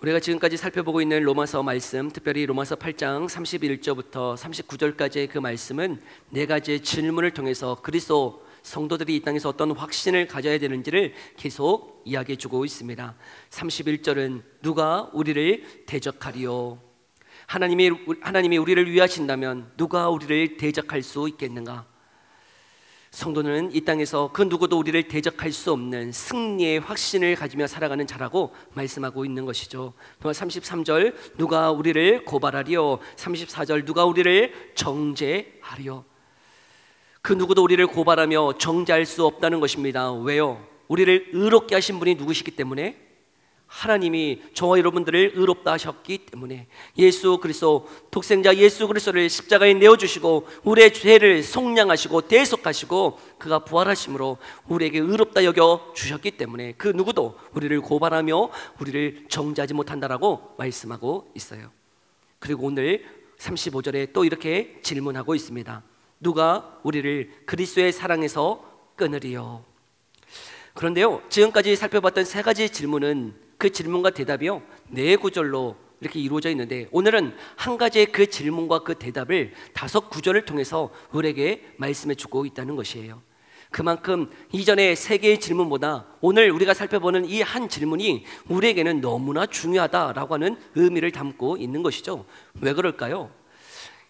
우리가 지금까지 살펴보고 있는 로마서 말씀, 특별히 로마서 8장 31절부터 39절까지의 그 말씀은 네 가지의 질문을 통해서 그리스도 성도들이 이 땅에서 어떤 확신을 가져야 되는지를 계속 이야기해 주고 있습니다. 31절은 누가 우리를 대적하리요? 하나님이 우리를 위하신다면 누가 우리를 대적할 수 있겠는가? 성도는 이 땅에서 그 누구도 우리를 대적할 수 없는 승리의 확신을 가지며 살아가는 자라고 말씀하고 있는 것이죠. 또 33절 누가 우리를 고발하리요? 34절 누가 우리를 정죄하리요? 그 누구도 우리를 고발하며 정죄할 수 없다는 것입니다. 왜요? 우리를 의롭게 하신 분이 누구시기 때문에? 하나님이 저와 여러분들을 의롭다 하셨기 때문에 예수 그리스도, 독생자 예수 그리스도를 십자가에 내어주시고 우리의 죄를 속량하시고 대속하시고 그가 부활하심으로 우리에게 의롭다 여겨 주셨기 때문에 그 누구도 우리를 고발하며 우리를 정죄하지 못한다라고 말씀하고 있어요. 그리고 오늘 35절에 또 이렇게 질문하고 있습니다. 누가 우리를 그리스도의 사랑에서 끊으리요? 그런데요, 지금까지 살펴봤던 세 가지 질문은 그 질문과 대답이요 네 구절로 이렇게 이루어져 있는데 오늘은 한 가지의 그 질문과 그 대답을 5구절을 통해서 우리에게 말씀해 주고 있다는 것이에요. 그만큼 이전의 세 개의 질문보다 오늘 우리가 살펴보는 이 한 질문이 우리에게는 너무나 중요하다라고 하는 의미를 담고 있는 것이죠. 왜 그럴까요?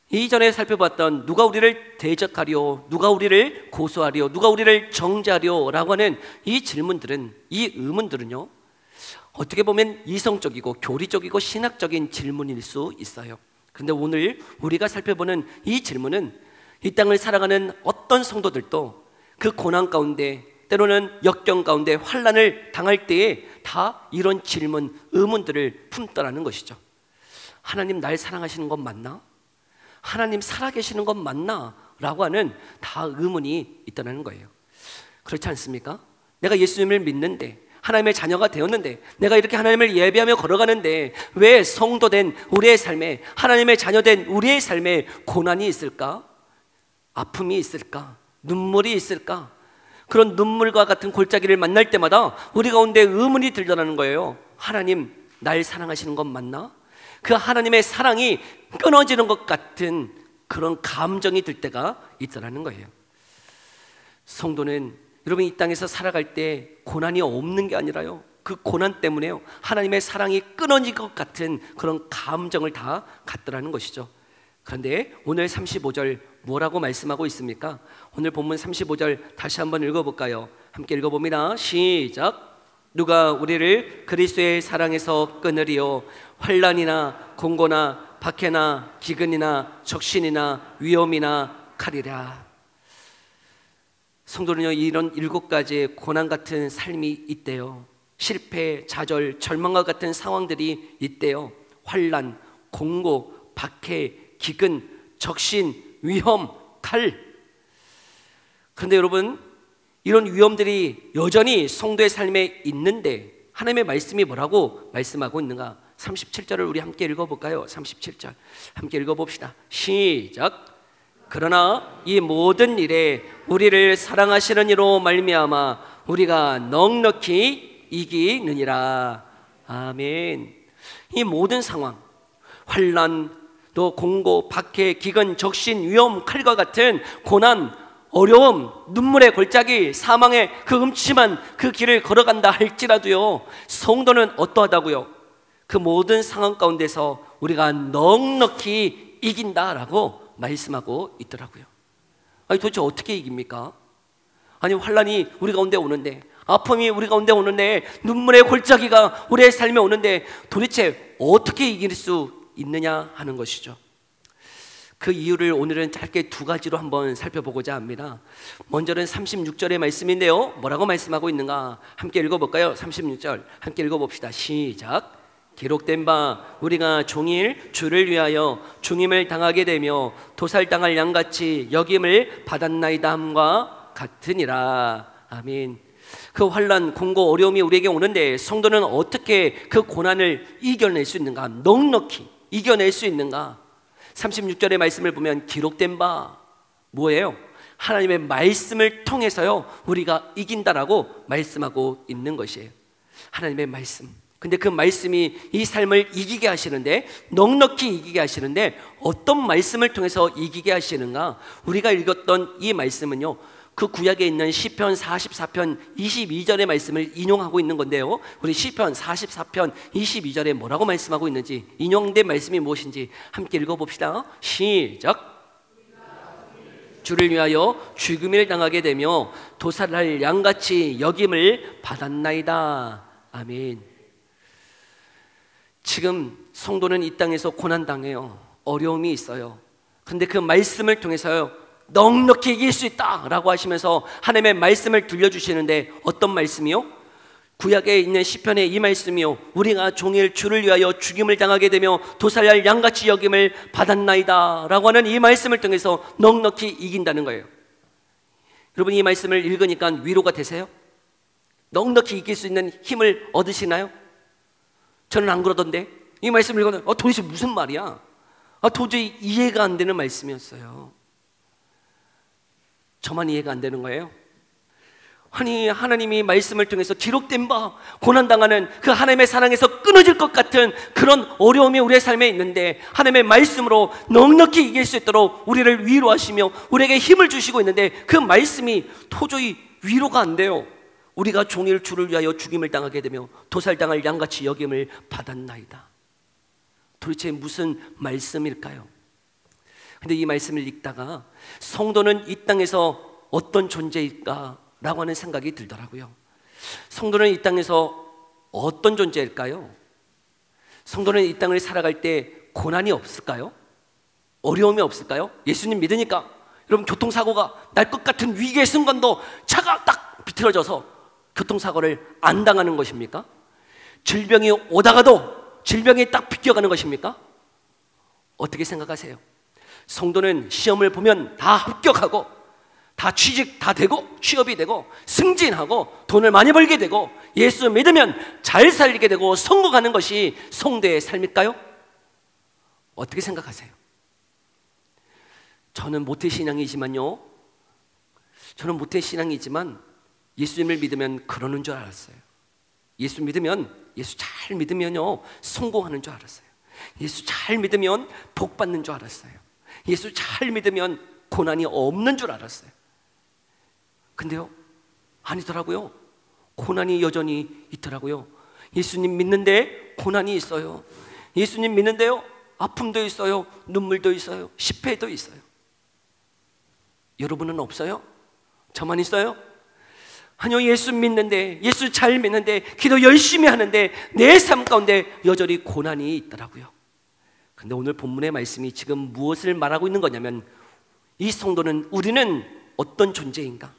이전에 살펴봤던 누가 우리를 대적하리요, 누가 우리를 고소하리요, 누가 우리를 정죄하리요 라고 하는 이 질문들은, 이 의문들은요 어떻게 보면 이성적이고 교리적이고 신학적인 질문일 수 있어요. 그런데 오늘 우리가 살펴보는 이 질문은 이 땅을 살아가는 어떤 성도들도 그 고난 가운데, 때로는 역경 가운데 환난을 당할 때에 다 이런 질문, 의문들을 품더라는 것이죠. 하나님 날 사랑하시는 건 맞나? 하나님 살아계시는 건 맞나? 라고 하는 다 의문이 있다는 거예요. 그렇지 않습니까? 내가 예수님을 믿는데, 하나님의 자녀가 되었는데, 내가 이렇게 하나님을 예배하며 걸어가는데 왜 성도된 우리의 삶에, 하나님의 자녀된 우리의 삶에 고난이 있을까? 아픔이 있을까? 눈물이 있을까? 그런 눈물과 같은 골짜기를 만날 때마다 우리 가운데 의문이 들더라는 거예요. 하나님 날 사랑하시는 건 맞나? 그 하나님의 사랑이 끊어지는 것 같은 그런 감정이 들 때가 있더라는 거예요. 성도는 여러분 이 땅에서 살아갈 때 고난이 없는 게 아니라요, 그 고난 때문에요 하나님의 사랑이 끊어질 것 같은 그런 감정을 다 갖더라는 것이죠. 그런데 오늘 35절 뭐라고 말씀하고 있습니까? 오늘 본문 35절 다시 한번 읽어볼까요? 함께 읽어봅니다. 시작. 누가 우리를 그리스도의 사랑에서 끊으리요? 환난이나 공고나 박해나 기근이나 적신이나 위험이나 칼이라. 성도는요 이런 7가지의 고난 같은 삶이 있대요. 실패, 좌절, 절망과 같은 상황들이 있대요. 환난, 공고, 박해, 기근, 적신, 위험, 칼. 그런데 여러분 이런 위험들이 여전히 성도의 삶에 있는데 하나님의 말씀이 뭐라고 말씀하고 있는가? 37절을 우리 함께 읽어볼까요? 37절 함께 읽어봅시다. 시작. 그러나 이 모든 일에 우리를 사랑하시는 이로 말미암아 우리가 넉넉히 이기느니라. 아멘. 이 모든 상황, 환난, 또 공고, 박해, 기근, 적신, 위험, 칼과 같은 고난, 어려움, 눈물의 골짜기, 사망의 그 음침한 그 길을 걸어간다 할지라도요 성도는 어떠하다고요? 그 모든 상황 가운데서 우리가 넉넉히 이긴다라고 말씀하고 있더라고요. 아니 도대체 어떻게 이깁니까? 아니 환난이 우리 가운데 오는데, 아픔이 우리 가운데 오는데, 눈물의 골짜기가 우리의 삶에 오는데 도대체 어떻게 이길 수 있느냐 하는 것이죠. 그 이유를 오늘은 짧게 2가지로 한번 살펴보고자 합니다. 먼저는 36절의 말씀인데요 뭐라고 말씀하고 있는가? 함께 읽어볼까요? 36절 함께 읽어봅시다. 시작. 기록된 바 우리가 종일 주를 위하여 중임을 당하게 되며 도살당할 양같이 여김을 받았나이다 함과 같으니라. 아멘. 그 환난, 공고, 어려움이 우리에게 오는데 성도는 어떻게 그 고난을 이겨낼 수 있는가? 넉넉히 이겨낼 수 있는가? 36절의 말씀을 보면 기록된 바 뭐예요? 하나님의 말씀을 통해서요 우리가 이긴다라고 말씀하고 있는 것이에요. 하나님의 말씀, 근데 그 말씀이 이 삶을 이기게 하시는데, 넉넉히 이기게 하시는데, 어떤 말씀을 통해서 이기게 하시는가? 우리가 읽었던 이 말씀은요, 그 구약에 있는 시편 44편 22절의 말씀을 인용하고 있는 건데요, 우리 시편 44편 22절에 뭐라고 말씀하고 있는지, 인용된 말씀이 무엇인지 함께 읽어봅시다. 시작. 주를 위하여 죽음을 당하게 되며 도살할 양같이 여김을 받았나이다. 아멘. 지금 성도는 이 땅에서 고난당해요. 어려움이 있어요. 근데 그 말씀을 통해서요, 넉넉히 이길 수 있다라고 하시면서 하나님의 말씀을 들려주시는데, 어떤 말씀이요? 구약에 있는 시편의 이 말씀이요, 우리가 종일 주를 위하여 죽임을 당하게 되며 도살할 양같이 여김을 받았나이다 라고 하는 이 말씀을 통해서 넉넉히 이긴다는 거예요. 여러분, 이 말씀을 읽으니까 위로가 되세요? 넉넉히 이길 수 있는 힘을 얻으시나요? 저는 안 그러던데, 이 말씀을 읽으면 도대체 무슨 말이야? 도저히 이해가 안 되는 말씀이었어요. 저만 이해가 안 되는 거예요? 아니, 하나님이 말씀을 통해서 기록된 바 고난당하는 그 하나님의 사랑에서 끊어질 것 같은 그런 어려움이 우리의 삶에 있는데, 하나님의 말씀으로 넉넉히 이길 수 있도록 우리를 위로하시며 우리에게 힘을 주시고 있는데, 그 말씀이 도저히 위로가 안 돼요. 우리가 종일 주를 위하여 죽임을 당하게 되며 도살당할 양같이 여김을 받았나이다. 도대체 무슨 말씀일까요? 근데 이 말씀을 읽다가 성도는 이 땅에서 어떤 존재일까? 라고 하는 생각이 들더라고요. 성도는 이 땅에서 어떤 존재일까요? 성도는 이 땅을 살아갈 때 고난이 없을까요? 어려움이 없을까요? 예수님 믿으니까 여러분, 교통사고가 날 것 같은 위기의 순간도 차가 딱 비틀어져서 교통사고를 안 당하는 것입니까? 질병이 오다가도 질병이 딱 비껴가는 것입니까? 어떻게 생각하세요? 성도는 시험을 보면 다 합격하고, 다 취직 다 되고, 취업이 되고, 승진하고, 돈을 많이 벌게 되고, 예수 믿으면 잘 살게 되고 성공하는 것이 성도의 삶일까요? 어떻게 생각하세요? 저는 모태신앙이지만 예수님을 믿으면 그러는 줄 알았어요. 예수 잘 믿으면요, 성공하는 줄 알았어요. 예수 잘 믿으면 복 받는 줄 알았어요. 예수 잘 믿으면 고난이 없는 줄 알았어요. 근데요, 아니더라고요. 고난이 여전히 있더라고요. 예수님 믿는데 고난이 있어요. 예수님 믿는데요, 아픔도 있어요. 눈물도 있어요. 실패도 있어요. 여러분은 없어요? 저만 있어요? 아니요, 예수 믿는데, 예수 잘 믿는데, 기도 열심히 하는데 내 삶 가운데 여전히 고난이 있더라고요. 근데 오늘 본문의 말씀이 지금 무엇을 말하고 있는 거냐면, 이 성도는, 우리는 어떤 존재인가?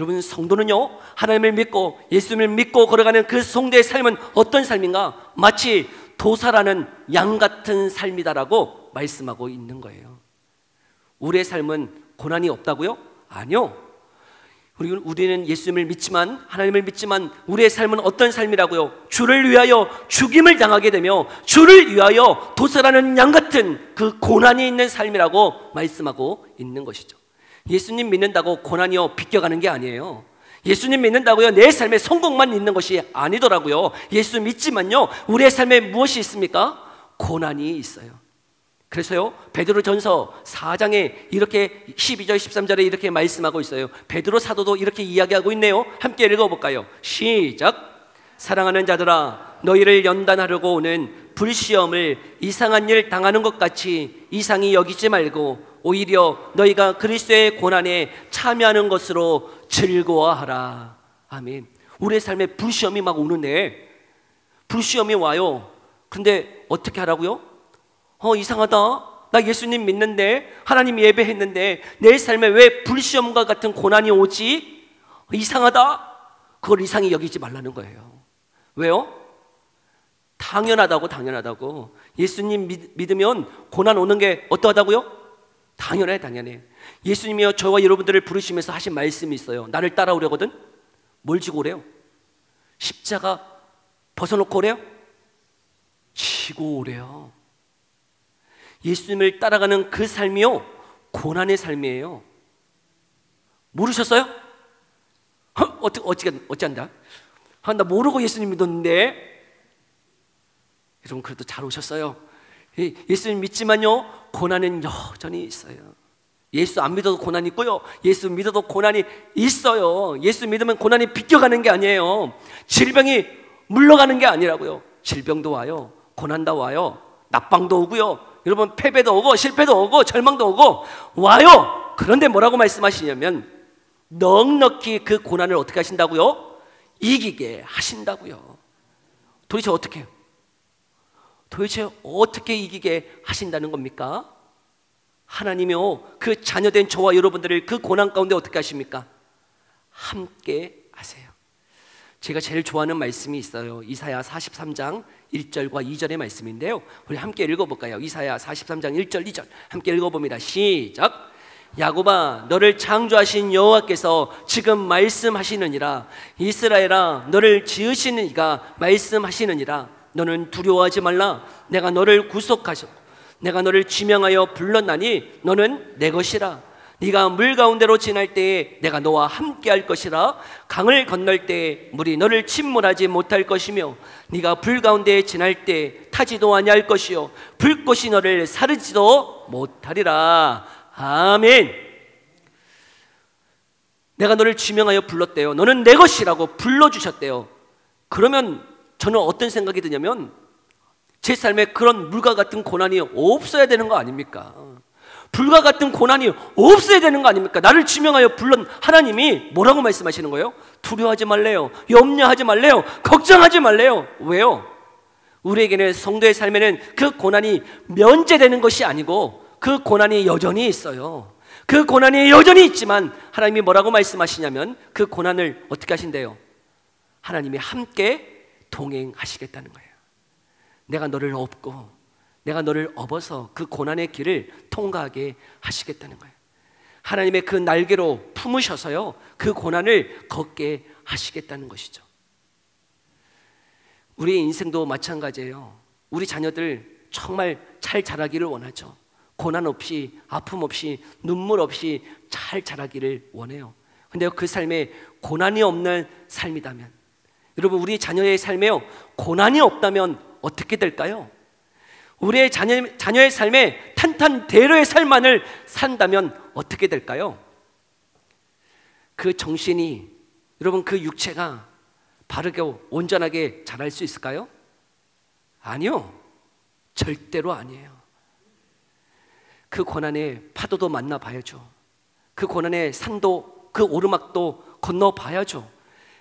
여러분, 성도는요, 하나님을 믿고 예수님을 믿고 걸어가는 그 성도의 삶은 어떤 삶인가? 마치 도살하는 양 같은 삶이다라고 말씀하고 있는 거예요. 우리의 삶은 고난이 없다고요? 아니요. 우리는 예수님을 믿지만, 하나님을 믿지만, 우리의 삶은 어떤 삶이라고요? 주를 위하여 죽임을 당하게 되며 주를 위하여 도살하는 양 같은 그 고난이 있는 삶이라고 말씀하고 있는 것이죠. 예수님 믿는다고 고난이요 비껴가는 게 아니에요. 예수님 믿는다고요 내 삶에 성공만 있는 것이 아니더라고요. 예수 믿지만요, 우리의 삶에 무엇이 있습니까? 고난이 있어요. 그래서요, 베드로전서 4장에 이렇게 12절 13절에 이렇게 말씀하고 있어요. 베드로 사도도 이렇게 이야기하고 있네요. 함께 읽어볼까요? 시작. 사랑하는 자들아, 너희를 연단하려고 오는 불시험을 이상한 일 당하는 것 같이 이상히 여기지 말고 오히려 너희가 그리스도의 고난에 참여하는 것으로 즐거워하라. 아멘. 우리의 삶에 불시험이 막 오는데, 불시험이 와요. 근데 어떻게 하라고요? 이상하다. 나 예수님 믿는데, 하나님 예배했는데 내 삶에 왜 불시험과 같은 고난이 오지? 이상하다. 그걸 이상히 여기지 말라는 거예요. 왜요? 당연하다고. 예수님 믿으면 고난 오는 게 어떠하다고요? 당연해. 예수님이요, 저와 여러분들을 부르시면서 하신 말씀이 있어요. 나를 따라오려거든? 뭘 지고 오래요? 십자가 벗어놓고 오래요? 지고 오래요. 예수님을 따라가는 그 삶이요, 고난의 삶이에요. 모르셨어요? 어찌한다? 나 모르고 예수님 믿었는데. 여러분 그래도 잘 오셨어요. 예수님 믿지만요 고난은 여전히 있어요. 예수 안 믿어도 고난이 있고요, 예수 믿어도 고난이 있어요. 예수 믿으면 고난이 비껴가는 게 아니에요. 질병이 물러가는 게 아니라고요. 질병도 와요, 고난도 와요, 낙방도 오고요, 여러분 패배도 오고 실패도 오고 절망도 오고 와요. 그런데 뭐라고 말씀하시냐면 넉넉히 그 고난을 어떻게 하신다고요? 이기게 하신다고요. 도대체 어떻게 해요? 도대체 어떻게 이기게 하신다는 겁니까? 하나님이요 그 자녀된 저와 여러분들을 그 고난 가운데 어떻게 하십니까? 함께 하세요. 제가 제일 좋아하는 말씀이 있어요. 이사야 43장 1절과 2절의 말씀인데요, 우리 함께 읽어볼까요? 이사야 43장 1절 2절 함께 읽어봅니다. 시작. 야곱아 너를 창조하신 여호와께서 지금 말씀하시느니라. 이스라엘아 너를 지으시는 이가 말씀하시느니라. 너는 두려워하지 말라. 내가 너를 구속하셨고 내가 너를 지명하여 불렀나니 너는 내 것이라. 네가 물 가운데로 지날 때에 내가 너와 함께 할 것이라. 강을 건널 때에 물이 너를 침몰하지 못할 것이며 네가 불 가운데 지날 때 타지도 아니할 것이요 불꽃이 너를 사르지도 못하리라. 아멘. 내가 너를 지명하여 불렀대요. 너는 내 것이라고 불러주셨대요. 그러면 저는 어떤 생각이 드냐면 제 삶에 그런 물과 같은 고난이 없어야 되는 거 아닙니까? 불과 같은 고난이 없어야 되는 거 아닙니까? 나를 지명하여 불른 하나님이 뭐라고 말씀하시는 거예요? 두려워하지 말래요, 염려하지 말래요, 걱정하지 말래요. 왜요? 우리에게는 성도의 삶에는 그 고난이 면제되는 것이 아니고 그 고난이 여전히 있어요. 그 고난이 여전히 있지만 하나님이 뭐라고 말씀하시냐면 그 고난을 어떻게 하신대요? 하나님이 함께 동행하시겠다는 거예요. 내가 너를 업고 내가 너를 업어서 그 고난의 길을 통과하게 하시겠다는 거예요. 하나님의 그 날개로 품으셔서요 그 고난을 걷게 하시겠다는 것이죠. 우리 인생도 마찬가지예요. 우리 자녀들 정말 잘 자라기를 원하죠. 고난 없이 아픔 없이 눈물 없이 잘 자라기를 원해요. 근데 그 삶에 고난이 없는 삶이다면, 여러분 우리 자녀의 삶에요 고난이 없다면 어떻게 될까요? 우리의 자녀의 삶에 탄탄대로의 삶만을 산다면 어떻게 될까요? 그 정신이, 여러분 그 육체가 바르게 온전하게 자랄 수 있을까요? 아니요, 절대로 아니에요. 그 고난의 파도도 만나봐야죠. 그 고난의 산도 그 오르막도 건너봐야죠.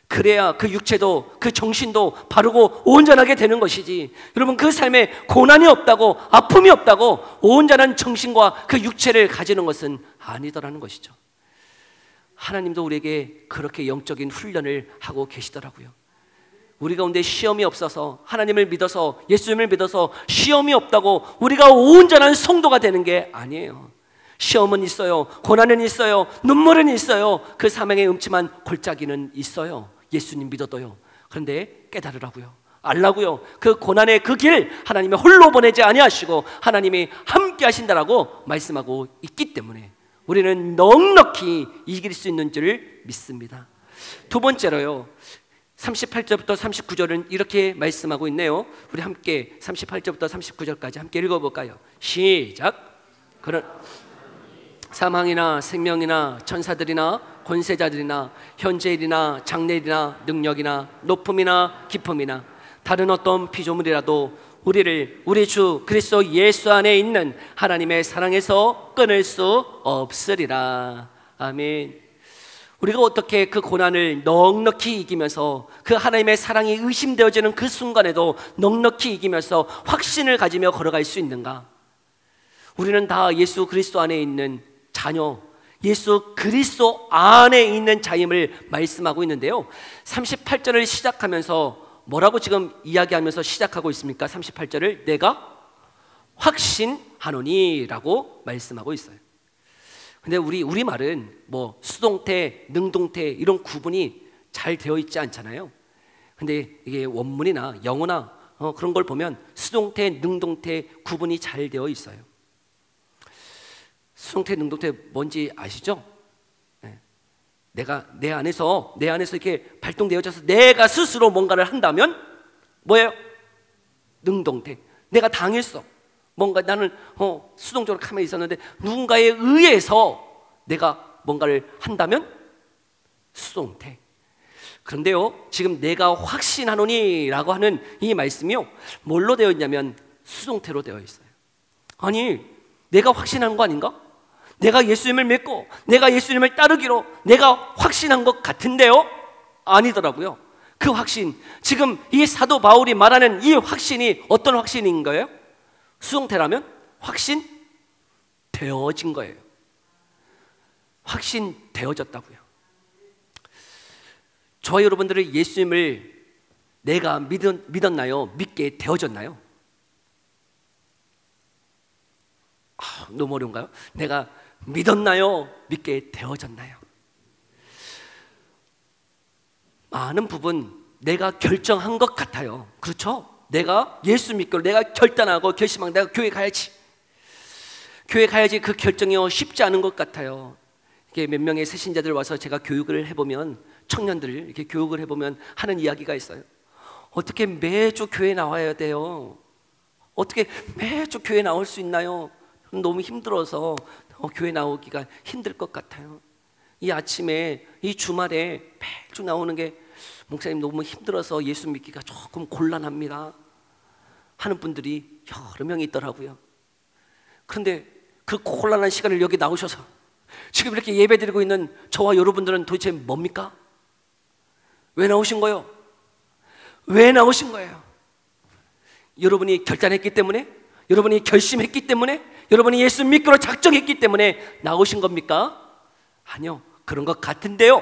그래야 그 육체도 그 정신도 바르고 온전하게 되는 것이지, 여러분 그 삶에 고난이 없다고 아픔이 없다고 온전한 정신과 그 육체를 가지는 것은 아니더라는 것이죠. 하나님도 우리에게 그렇게 영적인 훈련을 하고 계시더라고요. 우리 가운데 시험이 없어서, 하나님을 믿어서 예수님을 믿어서 시험이 없다고 우리가 온전한 성도가 되는 게 아니에요. 시험은 있어요, 고난은 있어요, 눈물은 있어요, 그 사명의 음침한 골짜기는 있어요. 예수님 믿어도요. 그런데 깨달으라고요, 알라고요. 그 고난의 그 길 하나님이 홀로 보내지 아니하시고 하나님이 함께 하신다라고 말씀하고 있기 때문에 우리는 넉넉히 이길 수 있는 줄 믿습니다. 두 번째로요, 38절부터 39절은 이렇게 말씀하고 있네요. 우리 함께 38절부터 39절까지 함께 읽어볼까요? 시작. 그런 사망이나 생명이나 천사들이나 권세자들이나 현재일이나 장래일이나 능력이나 높음이나 깊음이나 다른 어떤 피조물이라도 우리를 우리 주 그리스도 예수 안에 있는 하나님의 사랑에서 끊을 수 없으리라. 아멘. 우리가 어떻게 그 고난을 넉넉히 이기면서 그 하나님의 사랑이 의심되어지는 그 순간에도 넉넉히 이기면서 확신을 가지며 걸어갈 수 있는가? 우리는 다 예수 그리스도 안에 있는 자녀, 예수 그리스도 안에 있는 자임을 말씀하고 있는데요, 38절을 시작하면서 뭐라고 지금 이야기하면서 시작하고 있습니까? 38절을 내가 확신하노니 라고 말씀하고 있어요. 근데 우리 말은 뭐 수동태, 능동태 이런 구분이 잘 되어 있지 않잖아요. 근데 이게 원문이나 영어나 그런 걸 보면 수동태, 능동태 구분이 잘 되어 있어요. 수동태, 능동태 뭔지 아시죠? 네. 내가 내 안에서 이렇게 발동되어져서 내가 스스로 뭔가를 한다면 뭐예요? 능동태. 내가 당했어. 뭔가 나는 수동적으로 가만히 있었는데 누군가에 의해서 내가 뭔가를 한다면 수동태. 그런데요, 지금 내가 확신하노니 라고 하는 이 말씀이요, 뭘로 되어 있냐면 수동태로 되어 있어요. 아니, 내가 확신한 거 아닌가? 내가 예수님을 믿고 내가 예수님을 따르기로 내가 확신한 것 같은데요? 아니더라고요. 그 확신, 지금 이 사도 바울이 말하는 이 확신이 어떤 확신인 거예요? 수동태라면 확신 되어진 거예요. 확신 되어졌다고요. 저와 여러분들은 예수님을 내가 믿었나요? 믿게 되어졌나요? 너무 어려운가요? 내가 믿었나요? 믿게 되어졌나요? 많은 부분 내가 결정한 것 같아요. 그렇죠? 내가 예수 믿기로 내가 결단하고 결심하고 내가 교회 가야지. 교회 가야지. 그 결정이 쉽지 않은 것 같아요. 이게 몇 명의 새신자들 와서 제가 교육을 해보면, 청년들을 이렇게 교육을 해보면 하는 이야기가 있어요. 어떻게 매주 교회 나와야 돼요? 어떻게 매주 교회 나올 수 있나요? 너무 힘들어서 교회 나오기가 힘들 것 같아요. 이 아침에, 이 주말에 매주 나오는 게 목사님 너무 힘들어서 예수 믿기가 조금 곤란합니다 하는 분들이 여러 명이 있더라고요. 그런데 그 곤란한 시간을 여기 나오셔서 지금 이렇게 예배드리고 있는 저와 여러분들은 도대체 뭡니까? 왜 나오신 거예요? 왜 나오신 거예요? 여러분이 결단했기 때문에? 여러분이 결심했기 때문에? 여러분이 예수 믿기로 작정했기 때문에 나오신 겁니까? 아니요, 그런 것 같은데요,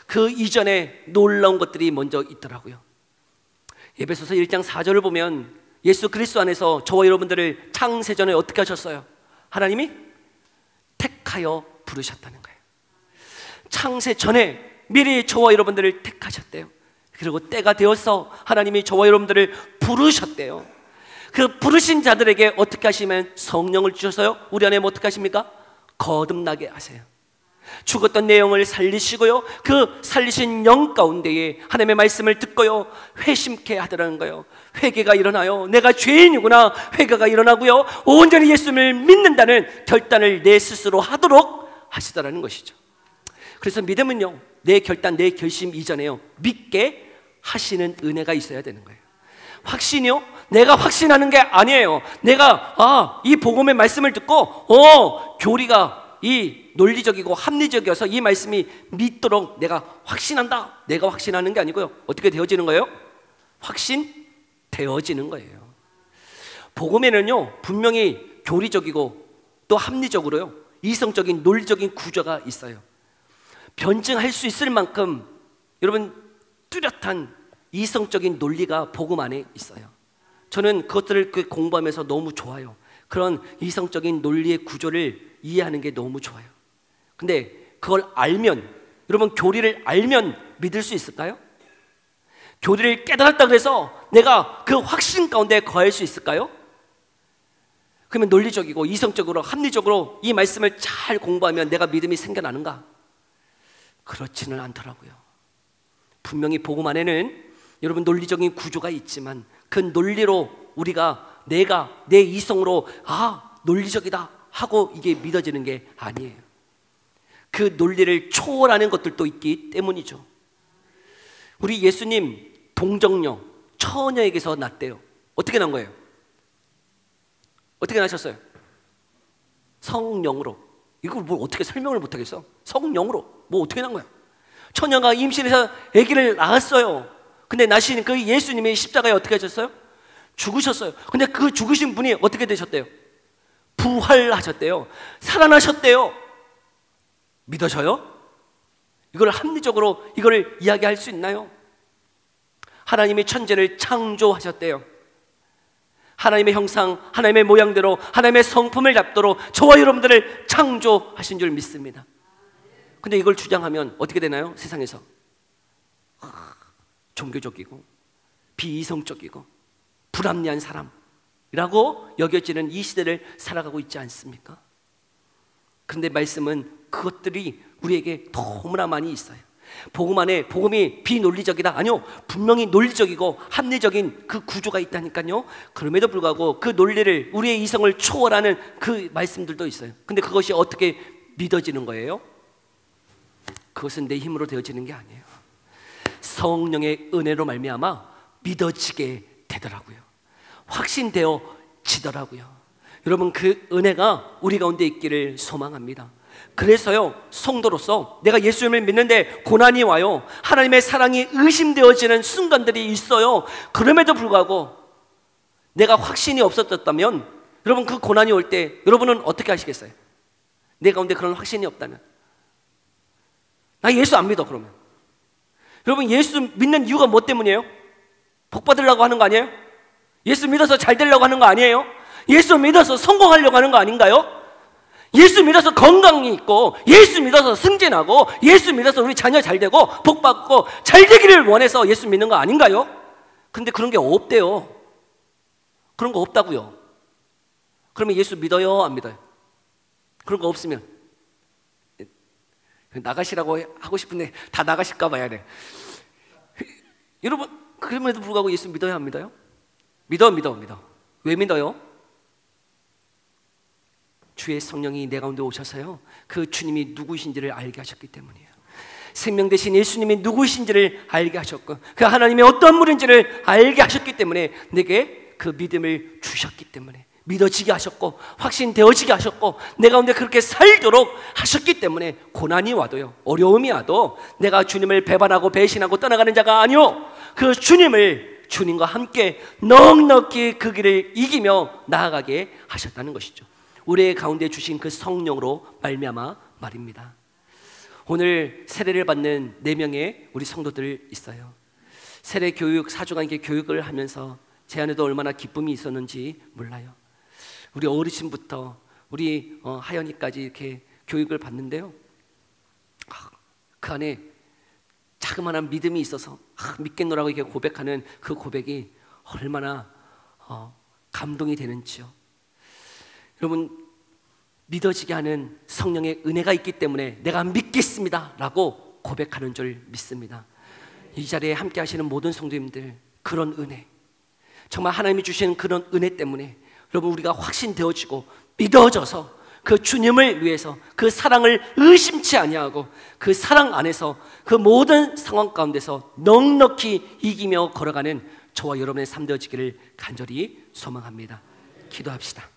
그 이전에 놀라운 것들이 먼저 있더라고요. 에베소서 1장 4절을 보면 예수 그리스도 안에서 저와 여러분들을 창세전에 어떻게 하셨어요? 하나님이 택하여 부르셨다는 거예요. 창세전에 미리 저와 여러분들을 택하셨대요. 그리고 때가 되어서 하나님이 저와 여러분들을 부르셨대요. 그 부르신 자들에게 어떻게 하시면 성령을 주셔서요, 우리 안에 어떻게 하십니까? 거듭나게 하세요. 죽었던 내용을 살리시고요, 그 살리신 영 가운데에 하나님의 말씀을 듣고요, 회심케 하더라는 거예요. 회개가 일어나요. 내가 죄인이구나, 회개가 일어나고요, 온전히 예수님을 믿는다는 결단을 내 스스로 하도록 하시더라는 것이죠. 그래서 믿음은요, 내 결단, 내 결심 이전에요, 믿게 하시는 은혜가 있어야 되는 거예요. 확신이요, 내가 확신하는 게 아니에요. 내가 이 복음의 말씀을 듣고 교리가 이 논리적이고 합리적이어서 이 말씀이 믿도록 내가 확신한다. 내가 확신하는 게 아니고요, 어떻게 되어지는 거예요? 확신되어지는 거예요. 복음에는요, 분명히 교리적이고 또 합리적으로요, 이성적인 논리적인 구조가 있어요. 변증할 수 있을 만큼 여러분 뚜렷한 이성적인 논리가 복음 안에 있어요. 저는 그것들을 공부하면서 너무 좋아요. 그런 이성적인 논리의 구조를 이해하는 게 너무 좋아요. 근데 그걸 알면, 여러분 교리를 알면 믿을 수 있을까요? 교리를 깨달았다 그래서 내가 그 확신 가운데 거할 수 있을까요? 그러면 논리적이고 이성적으로 합리적으로 이 말씀을 잘 공부하면 내가 믿음이 생겨나는가? 그렇지는 않더라고요. 분명히 복음 안에는 여러분 논리적인 구조가 있지만 그 논리로 우리가 내가 내 이성으로 논리적이다 하고 이게 믿어지는 게 아니에요. 그 논리를 초월하는 것들도 있기 때문이죠. 우리 예수님 동정녀 처녀에게서 났대요. 어떻게 난 거예요? 어떻게 나셨어요? 성령으로. 이걸 뭘 어떻게 설명을 못하겠어? 성령으로. 뭐 어떻게 난 거야? 처녀가 임신해서 아기를 낳았어요. 근데 낳으신 그 예수님이 십자가에 어떻게 하셨어요? 죽으셨어요. 근데 그 죽으신 분이 어떻게 되셨대요? 부활하셨대요. 살아나셨대요. 믿어져요? 이걸 합리적으로 이걸 이야기할 수 있나요? 하나님이 천지를 창조하셨대요. 하나님의 형상, 하나님의 모양대로 하나님의 성품을 잡도록 저와 여러분들을 창조하신 줄 믿습니다. 근데 이걸 주장하면 어떻게 되나요? 세상에서 종교적이고 비이성적이고 불합리한 사람이라고 여겨지는 이 시대를 살아가고 있지 않습니까? 그런데 말씀은 그것들이 우리에게 너무나 많이 있어요. 복음 안에 복음이 비논리적이다? 아니요, 분명히 논리적이고 합리적인 그 구조가 있다니까요. 그럼에도 불구하고 그 논리를, 우리의 이성을 초월하는 그 말씀들도 있어요. 근데 그것이 어떻게 믿어지는 거예요? 그것은 내 힘으로 되어지는 게 아니에요. 성령의 은혜로 말미암아 믿어지게 되더라고요. 확신되어지더라고요. 여러분, 그 은혜가 우리 가운데 있기를 소망합니다. 그래서요, 성도로서 내가 예수님을 믿는데 고난이 와요. 하나님의 사랑이 의심되어지는 순간들이 있어요. 그럼에도 불구하고 내가 확신이 없었다면, 여러분, 그 고난이 올 때 여러분은 어떻게 하시겠어요? 내 가운데 그런 확신이 없다면, 나 예수 안 믿어. 그러면 여러분, 예수 믿는 이유가 뭐 때문이에요? 복 받으려고 하는 거 아니에요? 예수 믿어서 잘 되려고 하는 거 아니에요? 예수 믿어서 성공하려고 하는 거 아닌가요? 예수 믿어서 건강이 있고, 예수 믿어서 승진하고, 예수 믿어서 우리 자녀 잘 되고 복 받고 잘 되기를 원해서 예수 믿는 거 아닌가요? 근데 그런 게 없대요. 그런 거 없다고요. 그러면 예수 믿어요, 안 믿어요? 그런 거 없으면 나가시라고 하고 싶은데 다 나가실까 봐야 돼. 여러분, 그럼에도 불구하고 예수 믿어요, 안 믿어요? 믿어. 왜 믿어요? 주의 성령이 내 가운데 오셔서요, 그 주님이 누구이신지를 알게 하셨기 때문이에요. 생명 되신 예수님이 누구이신지를 알게 하셨고, 그 하나님의 어떤 분인지를 알게 하셨기 때문에 내게 그 믿음을 주셨기 때문에 믿어지게 하셨고, 확신되어지게 하셨고, 내 가운데 그렇게 살도록 하셨기 때문에 고난이 와도요, 어려움이 와도 내가 주님을 배반하고 배신하고 떠나가는 자가 아니요, 그 주님과 함께 넉넉히 그 길을 이기며 나아가게 하셨다는 것이죠. 우리의 가운데 주신 그 성령으로 말미암아 말입니다. 오늘 세례를 받는 4명의 우리 성도들 있어요. 세례 교육, 4주간 이렇게 교육을 하면서 제 안에도 얼마나 기쁨이 있었는지 몰라요. 우리 어르신부터 우리 하연이까지 이렇게 교육을 받는데요, 그 안에 자그마한 믿음이 있어서 믿겠노라고 이렇게 고백하는 그 고백이 얼마나 감동이 되는지요. 여러분, 믿어지게 하는 성령의 은혜가 있기 때문에 내가 믿겠습니다 라고 고백하는 줄 믿습니다. 이 자리에 함께 하시는 모든 성도님들, 그런 은혜, 정말 하나님이 주시는 그런 은혜 때문에 여러분, 우리가 확신되어지고 믿어져서 그 주님을 위해서 그 사랑을 의심치 아니하고 그 사랑 안에서 그 모든 상황 가운데서 넉넉히 이기며 걸어가는 저와 여러분의 삶 되어지기를 간절히 소망합니다. 기도합시다.